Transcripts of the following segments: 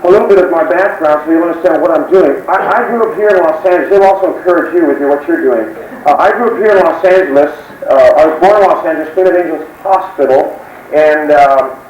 a little bit of my background so you'll understand what I'm doing. I grew up here in Los Angeles. They'll also encourage you with what you're doing. I grew up here in Los Angeles. I was born in Los Angeles, Queen of Angels Hospital, and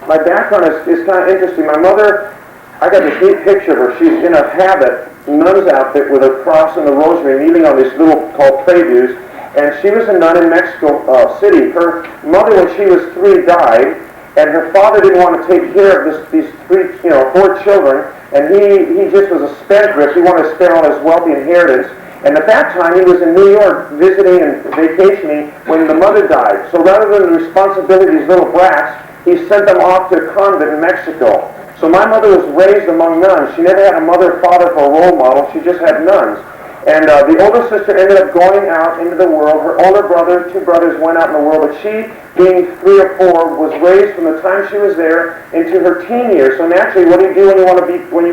my background is kind of interesting. My mother, I got this neat picture of her. She's in a habit, nun's outfit, with a cross and a rosary, kneeling on these little called pray-views, and she was a nun in Mexico City. Her mother, when she was 3, died, and her father didn't want to take care of these 4 children, and he just was a spendthrift. He wanted to spend all his wealthy inheritance. And at that time, he was in New York visiting and vacationing when the mother died. So rather than the responsibility of these little brats, he sent them off to a convent in Mexico. So my mother was raised among nuns. She never had a mother or father for a role model. She just had nuns. And the older sister ended up going out into the world. Her older brother, 2 brothers, went out in the world. But she, being 3 or 4, was raised from the time she was there into her teen years. So naturally, what do you do when you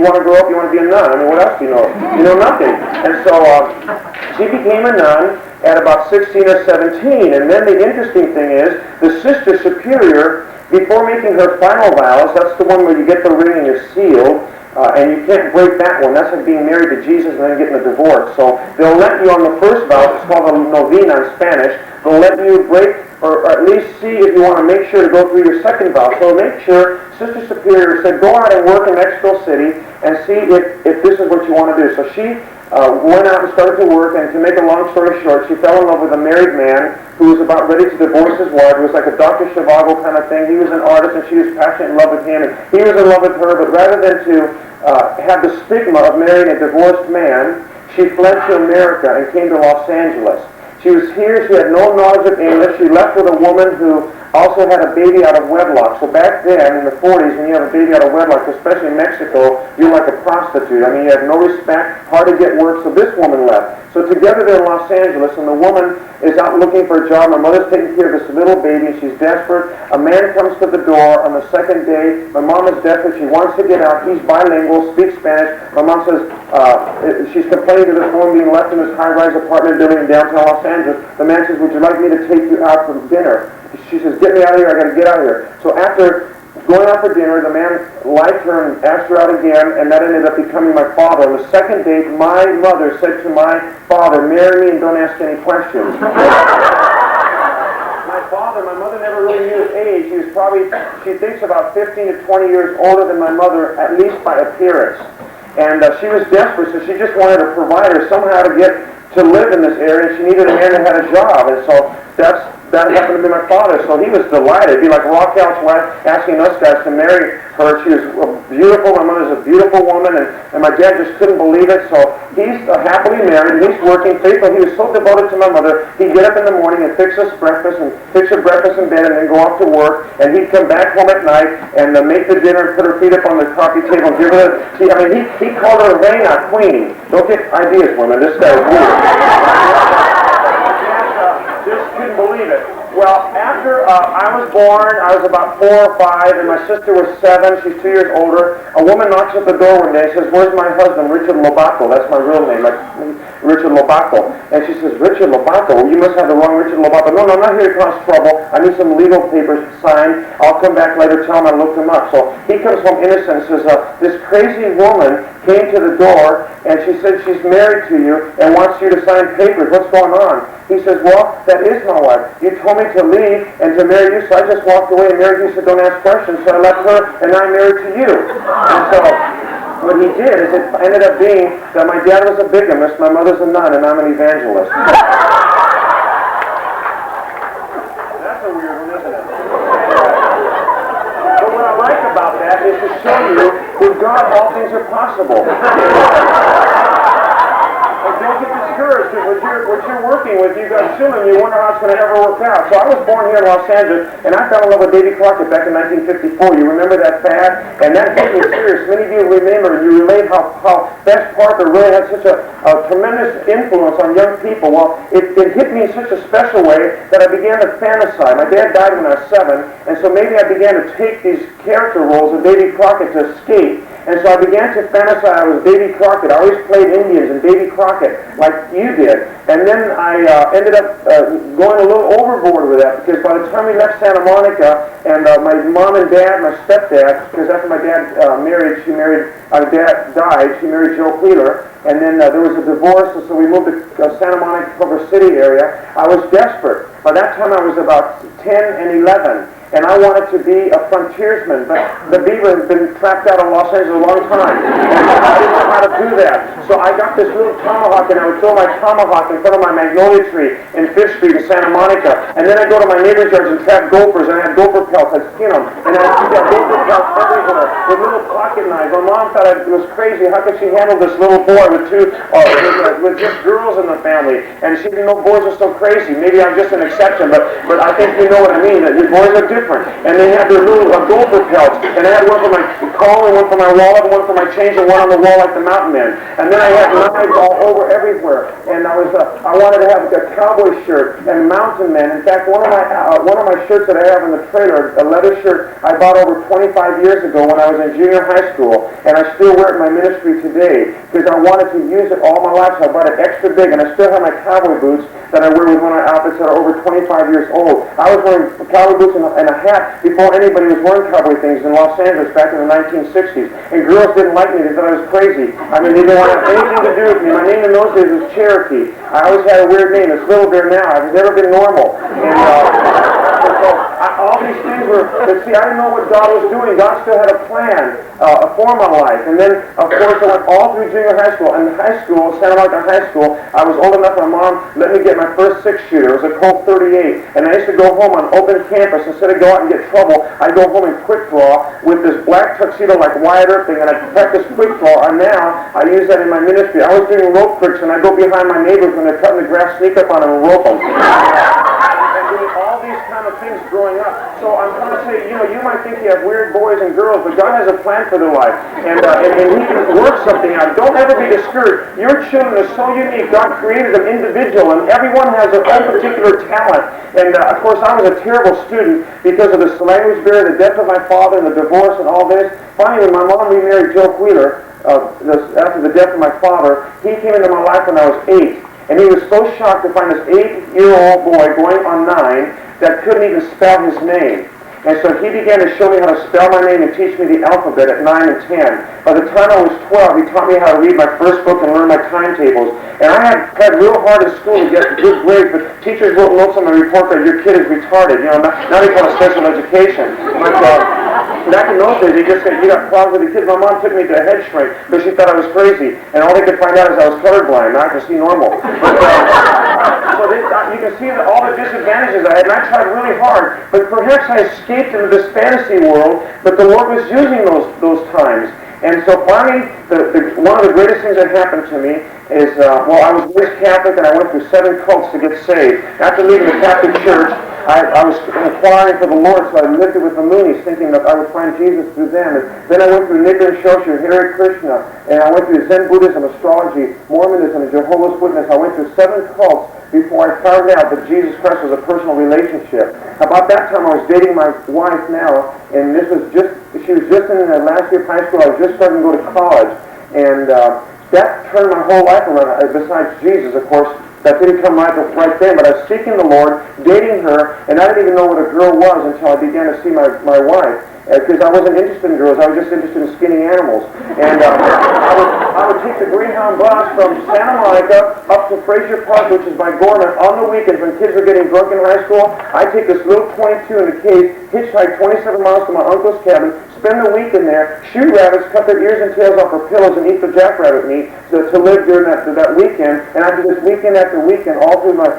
want to grow up? You want to be a nun. I mean, what else do you know? You know nothing. And so she became a nun at about 16 or 17. And then the interesting thing is, the sister superior, before making her final vows, that's the one where you get the ring and you're sealed, and you can't break that one. That's like being married to Jesus and then getting a divorce. So they'll let you on the first vow, it's called a novena in Spanish, they'll let you break, or at least see if you want to make sure to go through your second vow. So make sure, Sister Superior said, go out and work in Mexico City and see if this is what you want to do. So she went out and started to work, and to make a long story short, she fell in love with a married man who was about ready to divorce his wife. It was like a Dr. Zhivago kind of thing. He was an artist, and she was passionately in love with him, and he was in love with her, but rather than to have the stigma of marrying a divorced man, she fled to America and came to Los Angeles. She was here, she had no knowledge of English. She left with a woman who also had a baby out of wedlock. So back then, in the 40s, when you have a baby out of wedlock, especially in Mexico, you're like a prostitute. I mean, you have no respect, hard to get work, so this woman left. So together they're in Los Angeles, and the woman is out looking for a job. My mother's taking care of this little baby, and she's desperate. A man comes to the door on the second day. My mom is desperate. She wants to get out. He's bilingual, speaks Spanish. My mom says, she's complaining to this woman being left in this high-rise apartment building in downtown Los Angeles. The man says, would you like me to take you out for dinner? She says, get me out of here, I got to get out of here. So after going out for dinner, the man liked her and asked her out again, and that ended up becoming my father. On the second date, my mother said to my father, marry me and don't ask any questions. My mother never really knew his age. He was probably, she thinks about 15 to 20 years older than my mother, at least by appearance. And she was desperate, so she just wanted a provider somehow to get to live in this area. She needed a man that had a job, and so that happened to be my father. So he was delighted. It'd be like Raquel's wife asking us guys to marry her. She was beautiful. My mother's a beautiful woman, and my dad just couldn't believe it. So he's happily married, and he's working faithful. He was so devoted to my mother. He'd get up in the morning and fix us breakfast, and fix her breakfast in bed, and then go off to work. And he'd come back home at night and make the dinner and put her feet up on the coffee table and give her he called her Reina, Queen. Don't get ideas, women. This guy is weird. Just couldn't believe it. Well, after I was born, I was about 4 or 5, and my sister was 7. She's 2 years older. A woman knocks at the door one day and says, where's my husband, Richard Lobato? That's my real name, like Richard Lobato. And she says, Richard Lobato? You must have the wrong Richard Lobato. No, I'm not here to cause trouble. I need some legal papers signed. I'll come back later, tell him I looked him up. So he comes home innocent and says, this crazy woman came to the door, and she said she's married to you and wants you to sign papers. What's going on? He says, well, that is my wife. You told me to leave and to marry you, so I just walked away and married you. He said, don't ask questions. So I left her, and now I'm married to you. And so what he did is it ended up being that my dad was a bigamist, my mother's a nun, and I'm an evangelist. That's a weird one, isn't it? But what I like about that is to show you, with God, all things are possible. Don't get discouraged, because what you're working with, you've got children, you wonder how it's going to ever work out. So I was born here in Los Angeles, and I fell in love with Davy Crockett back in 1954. You remember that fad? And that hit me serious. Many of you remember, you relate how Bess Parker really had such a tremendous influence on young people. Well, it hit me in such a special way that I began to fantasize. My dad died when I was 7, and so maybe I began to take these character roles of Davy Crockett to escape. And so I began to fantasize I was Davy Crockett. I always played Indians and Davy Crockett like you did. And then I ended up going a little overboard with that, because by the time we left Santa Monica, and my mom and dad, my stepdad, because after my dad our dad died, she married Joe Wheeler, and then there was a divorce, and so we moved to Santa Monica, Culver City area. I was desperate. By that time I was about 10 and 11. And I wanted to be a frontiersman, but the beaver had been trapped out of Los Angeles a long time, and I didn't know how to do that. So I got this little tomahawk, and I would throw my tomahawk in front of my magnolia tree in Fifth Street in Santa Monica, and then I'd go to my neighbor's yards and trap gophers, and I had gopher pelts, I'd skin them, and I'd shoot that gopher pelts everywhere with little pocket knives. My mom thought it was crazy. How could she handle this little boy with with just girls in the family? And she didn't know boys were so crazy. Maybe I'm just an exception, but I think you know what I mean, that boys are different. And they had their little gopher pelts, and I had one for my collar, one for my wallet, one for my change, and one on the wall like the mountain men. And then I had knives all over everywhere. And I wanted to have a cowboy shirt and mountain men. In fact, one of my shirts that I have in the trailer, a leather shirt I bought over 25 years ago when I was in junior high school, and I still wear it in my ministry today because I wanted to use it all my life. So I bought it extra big, and I still have my cowboy boots that I wear with one of my outfits that are over 25 years old. I was wearing cowboy boots and a hat before anybody was wearing cowboy things in Los Angeles back in the 1960s. And girls didn't like me. They thought I was crazy. I mean, they didn't want to have anything to do with me. My name in those days was Cherokee. I always had a weird name. It's Little Bear now. I've never been normal. And all these things were, but see, I didn't know what God was doing. God still had a plan for my life. And then, of course, I went all through junior high school. And in high school, Santa Monica High School, I was old enough, my mom let me get my first six-shooter. It was a Colt 38. And I used to go home on open campus. Instead of go out and get trouble, I'd go home and quick draw with this black tuxedo like Wyatt Earp thing, and I'd practice quick draw. And now, I use that in my ministry. I was doing rope tricks, and I'd go behind my neighbors when they're cutting the grass, sneak up on them and rope them. Doing all these kind of things growing up. So I'm trying to say, you might think you have weird boys and girls, but God has a plan for their life. And He can work something out. Don't ever be discouraged. Your children are so unique. God created them individual, and everyone has their own particular talent. And of course, I was a terrible student because of this language barrier, the death of my father, and the divorce, and all this. Finally, when my mom remarried Joe Wheeler, after the death of my father, he came into my life when I was 8. And he was so shocked to find this 8-year-old boy going on 9 that couldn't even spell his name. And so he began to show me how to spell my name and teach me the alphabet at 9 and 10. By the time I was 12, he taught me how to read my first book and learn my timetables. And I had tried real hard in school to get good grades, but teachers wrote notes on the report that your kid is retarded. Now they call it special education. But back in those days, they just said, you got problems with the kids. My mom took me to a head shrink because she thought I was crazy. And all they could find out is I was colorblind. Now I can see normal. But, so you can see all the disadvantages I had, and I tried really hard. But perhaps I escaped into this fantasy world, but the Lord was using those times. And so finally, one of the greatest things that happened to me is, I was raised Catholic, and I went through 7 cults to get saved. After leaving the Catholic Church, I was inquiring for the Lord, so I lived it with the Moonies, thinking that I would find Jesus through them. And then I went through Nichiren Shoshu, Hare Krishna, and I went through Zen Buddhism, astrology, Mormonism, and Jehovah's Witness. I went through 7 cults before I found out that Jesus Christ was a personal relationship. About that time, I was dating my wife now, and she was just in the last year of high school. I was just starting to go to college, and that turned my whole life around. Besides Jesus, of course, that didn't come right then, but I was seeking the Lord, dating her, and I didn't even know what a girl was until I began to see my wife. Because I wasn't interested in girls, I was just interested in skinning animals. And I would take the Greyhound bus from Santa Monica up to Frazier Park, which is by Gorman, on the weekends when kids were getting drunk in high school. I'd take this little .22 in a case, hitchhike 27 miles to my uncle's cabin, spend the weekend there, shoot rabbits, cut their ears and tails off for pillows, and eat the jackrabbit meat to live during that weekend. And I did this weekend after weekend all through my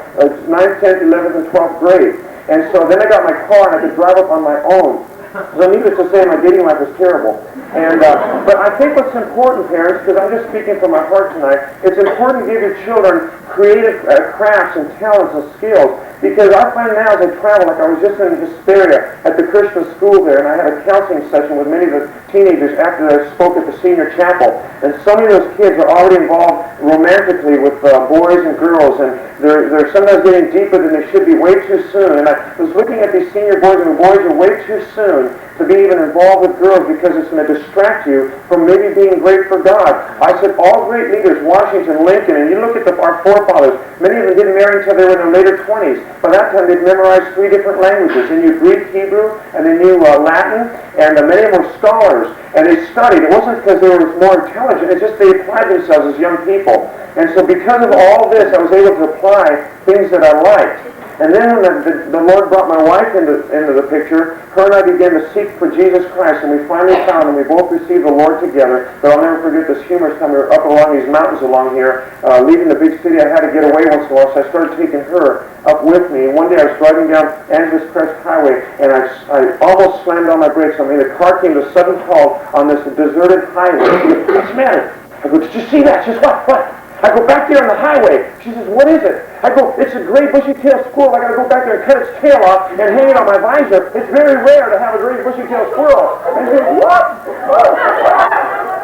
9th, 10th, 11th, and 12th grade. And so then I got my car and I could drive up on my own. So needless to say, my dating life was terrible. But I think what's important, parents, because I'm just speaking from my heart tonight, it's important to give your children creative crafts and talents and skills. Because I find now as I travel, like I was just in Hesperia at the Christian school there, and I had a counseling session with many of the teenagers after I spoke at the senior chapel. And so many of those kids are already involved romantically with boys and girls, and they're sometimes getting deeper than they should be way too soon. And I was looking at these senior boys, and the boys are way too soon to be even involved with girls because it's going to distract you from maybe being great for God. I said all great leaders, Washington, Lincoln, and you look at our forefathers, many of them didn't marry until they were in their later 20s. By that time, they'd memorized 3 different languages. They knew Greek, Hebrew, and they knew Latin, and many of them were scholars, and they studied. It wasn't because they were more intelligent, it's just they applied themselves as young people. And so because of all this, I was able to apply things that I liked. And then when the Lord brought my wife into the picture, her and I began to seek for Jesus Christ, and we finally found him. We both received the Lord together. But I'll never forget this humorous time we were up along these mountains along here, leaving the big city. I had to get away once in a while, so I started taking her up with me. And one day I was driving down Angeles Crest Highway, and I almost slammed on my brakes. I mean, the car came to a sudden halt on this deserted highway. She goes, "What's the matter?" I go, "Did you see that?" She says, "What?" I go, "Back there on the highway." She says, "What is it?" I go, "It's a gray bushy-tailed squirrel. I got to go back there and cut its tail off and hang it on my visor. It's very rare to have a gray bushy-tailed squirrel." And she goes, "What?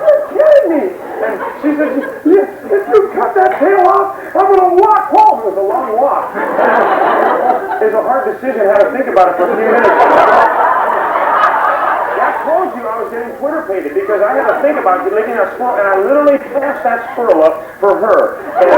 You're kidding me." And she says, "Yeah, if you cut that tail off, I'm going to walk home." It was a long walk. It's a hard decision how to think about it for a few minutes. I told you I was getting Twitter-pated because I had to think about licking that squirrel, and I literally passed that squirrel up for her. And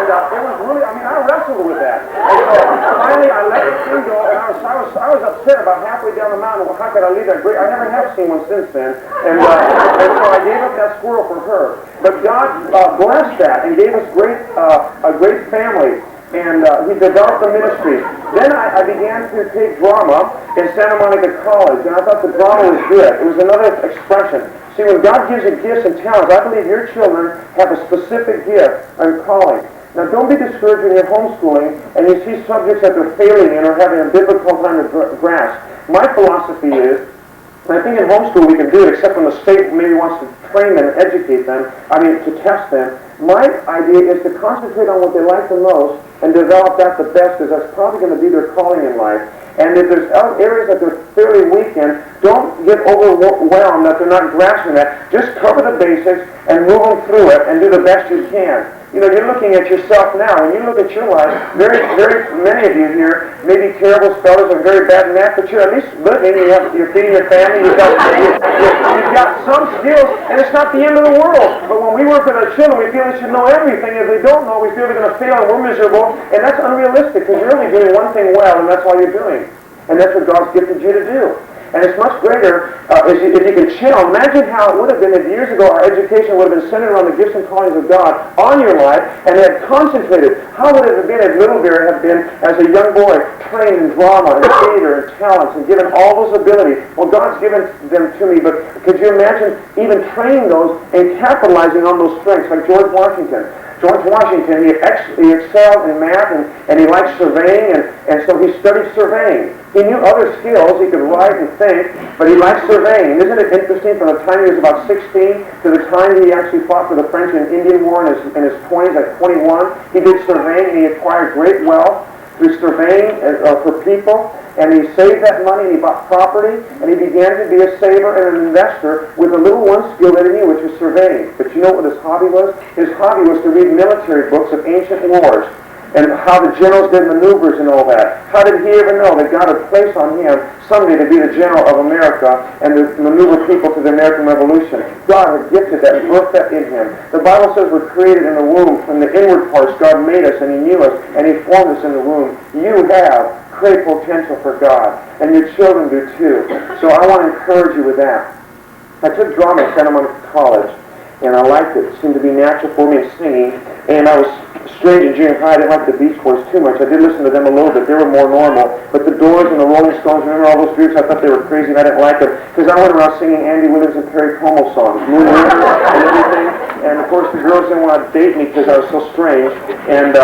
it was really, I mean, I wrestled with that. And so finally I let the thing go, and I was upset about halfway down the mountain. Well, how could I leave that great? I never have seen one since then. And so I gave up that squirrel for her. But God blessed that and gave us a great family. And he developed the ministry. Then I began to take drama in Santa Monica College, and I thought the drama was good. It was another expression. See, when God gives you gifts and talents, I believe your children have a specific gift and calling. Now, don't be discouraged when you're homeschooling and you see subjects that they're failing in or having a difficult time to grasp. My philosophy is, and I think in homeschool we can do it, except when the state maybe wants to train them and educate them, to test them. My idea is to concentrate on what they like the most and develop that the best, because that's probably going to be their calling in life. And if there's areas that they're fairly weak in, don't get overwhelmed that they're not grasping that. Just cover the basics and move them through it and do the best you can. You know, you're looking at yourself now. When you look at your life, very many of you here may be terrible spellers and very bad in math, but you're at least living. You're feeding your family. You've got some skills, and it's not the end of the world. But when we work with our children, we feel they should know everything. If they don't know, we feel they're going to fail, and we're miserable. And that's unrealistic, because you're only doing one thing well, and that's all you're doing. And that's what God's gifted you to do. And it's much greater if you can channel. Imagine how it would have been if years ago our education would have been centered around the gifts and callings of God on your life and had concentrated. How would it have been if Littleberry had been, as a young boy, trained in drama and theater and talents and given all those abilities? Well, God's given them to me, but could you imagine even training those and capitalizing on those strengths like George Washington? George Washington, he excelled in math and he liked surveying, and so he studied surveying. He knew other skills, he could write and think, but he liked surveying. And isn't it interesting, from the time he was about 16 to the time he actually fought for the French and Indian War in his 20s, at 21, he did surveying and he acquired great wealth through surveying for people. And he saved that money, and he bought property, and he began to be a saver and an investor with a little one skill that he knew, which was surveying. But you know what his hobby was? His hobby was to read military books of ancient wars and how the generals did maneuvers and all that. How did he ever know that God had placed on him someday to be the general of America and to maneuver people to the American Revolution? God had gifted that and birthed that in him. The Bible says we're created in the womb. From the inward parts, God made us, and he knew us, and he formed us in the womb. You have great potential for God, and your children do too. So I want to encourage you with that. I took drama at Santa Monica College, and I liked it. It seemed to be natural for me in singing, and I was strange in junior high. I didn't like the Beach Boys too much. I did listen to them a little bit. They were more normal. But the Doors and the Rolling Stones, remember all those groups? I thought they were crazy, and I didn't like them, because I went around singing Andy Williams and Perry Como songs, Moon River and everything. And of course the girls didn't want to date me because I was so strange. And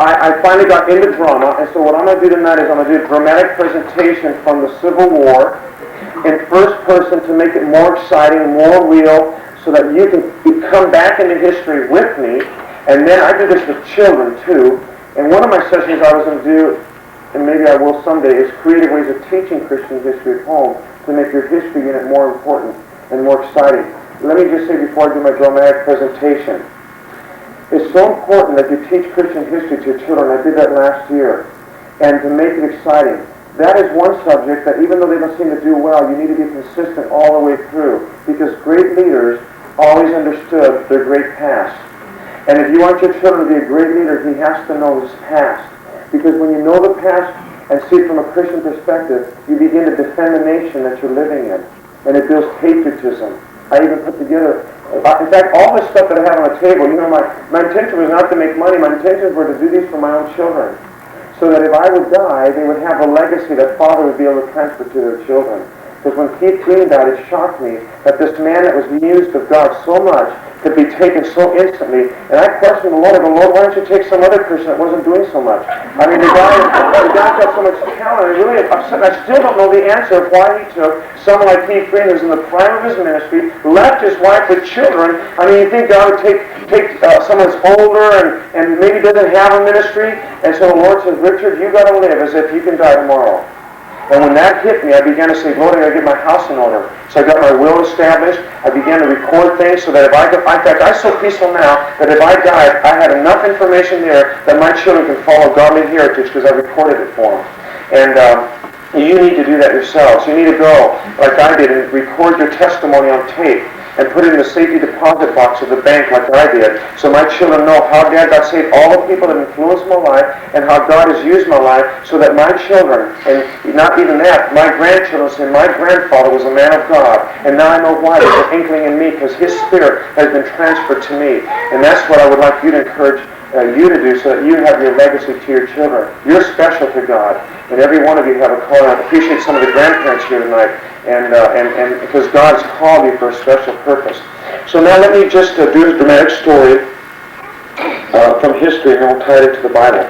I finally got into drama, and so what I'm going to do tonight is I'm going to do a dramatic presentation from the Civil War in first person to make it more exciting, more real, so that you can come back into history with me. And then I do this with children too. And one of my sessions I was going to do, and maybe I will someday, is creative ways of teaching Christian history at home to make your history unit more important and more exciting. Let me just say before I do my dramatic presentation, it's so important that you teach Christian history to your children. I did that last year. And to make it exciting. that is one subject that even though they don't seem to do well, you need to be consistent all the way through. Because great leaders always understood their great past. And if you want your children to be a great leader, he has to know his past. Because when you know the past and see it from a Christian perspective, you begin to defend the nation that you're living in. And it builds patriotism. I even put together, in fact, all this stuff that I have on the table, my intention was not to make money. My intentions were to do these for my own children. So that if I would die, they would have a legacy that father would be able to transfer to their children. Because when Keith Green died, it shocked me that this man that was used of God so much could be taken so instantly. And I questioned the Lord, I go, Lord, why don't you take some other person that wasn't doing so much? I mean, the guy's got so much talent. I still don't know the answer of why he took someone like Keith Green, who's in the prime of his ministry, left his wife with children. I mean, you think God would take someone that's older and maybe doesn't have a ministry? And so the Lord says, Richard, you got to live as if you can die tomorrow. And when that hit me, I began to say, Lord, I got to get my house in order. So I got my will established. I began to record things so that if in fact, I'm so peaceful now that if I died, I had enough information there that my children can follow godly heritage because I recorded it for them. And you need to do that yourselves. You need to go, like I did, and record your testimony on tape and put it in the safety deposit box of the bank like I did, so my children know how Dad got saved, all the people that influenced my life, and how God has used my life, so that my children, and not even that, my grandchildren say, my grandfather was a man of God, and now I know why there's an inkling in me, because his spirit has been transferred to me. And that's what I would like you to encourage you to do, so that you have your legacy to your children. You're special to God, and every one of you have a call. And I appreciate some of the grandparents here tonight, and because God's called you for a special purpose. So now let me just do a dramatic story from history, and we'll tie it to the Bible.